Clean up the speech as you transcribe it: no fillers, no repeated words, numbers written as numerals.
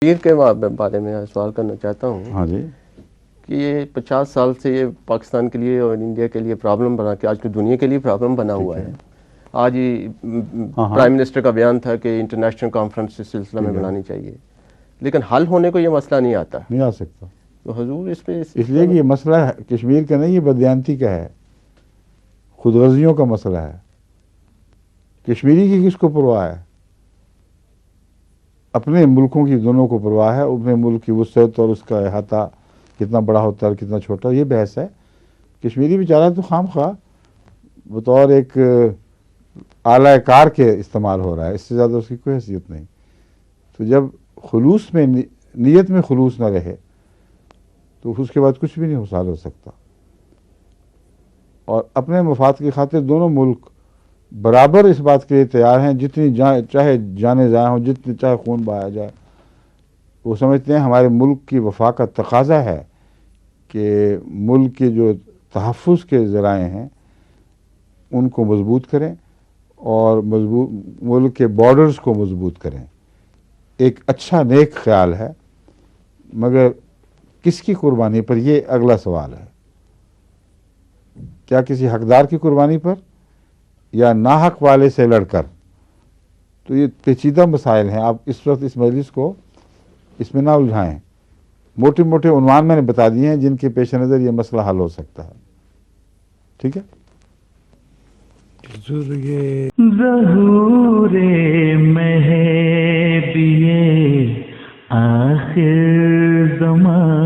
کشمیر کے بارے میں سوال کرنا چاہتا ہوں. ہاں جی. کہ یہ 50 سال سے یہ پاکستان کے لیے اور انڈیا کے لیے پرابلم بنا کہ آج کی دنیا کے لیے پرابلم بنا ہوا ہے. آج ہی پرائم منسٹر کا بیان تھا کہ انٹرنیشنل کانفرنس اس سلسلہ میں بنانی چاہیے، لیکن حل ہونے کو یہ مسئلہ نہیں آتا. نہیں آ سکتا. تو حضور اس پہ اس لیے کہ یہ مسئلہ کشمیر کا نہیں، یہ بدیانتی کا ہے، خود غرضیوں کا مسئلہ ہے. کشمیری کی کس کو پرواہ ہے؟ اپنے ملکوں کی دونوں کو پرواہ ہے. اپنے ملک کی وسعت اور اس کا احاطہ کتنا بڑا ہوتا ہے اور کتنا چھوٹا، یہ بحث ہے. کشمیری بیچارہ تو خام خواہ بطور ایک اعلی کار کے استعمال ہو رہا ہے، اس سے زیادہ اس کی کوئی حیثیت نہیں. تو جب خلوص میں نیت میں خلوص نہ رہے تو اس کے بعد کچھ بھی نہیں حاصل ہو سکتا. اور اپنے مفاد کی خاطر دونوں ملک برابر اس بات کے لیے تیار ہیں، جتنی چاہے جانیں ضائع ہوں، جتنی چاہے خون بہایا جائے. وہ سمجھتے ہیں ہمارے ملک کی وفا کا تقاضا ہے کہ ملک کے جو تحفظ کے ذرائع ہیں ان کو مضبوط کریں اور ملک کے بارڈرز کو مضبوط کریں. ایک اچھا نیک خیال ہے، مگر کس کی قربانی پر، یہ اگلا سوال ہے. کیا کسی حقدار کی قربانی پر یا ناحق والے سے لڑ کر؟ تو یہ پیچیدہ مسائل ہیں. آپ اس وقت اس مجلس کو اس میں نہ الجھائیں. موٹے موٹے عنوان میں نے بتا دیے ہیں جن کے پیش نظر یہ مسئلہ حل ہو سکتا ہے. ٹھیک ہے. ظہور مہدی آخر زمان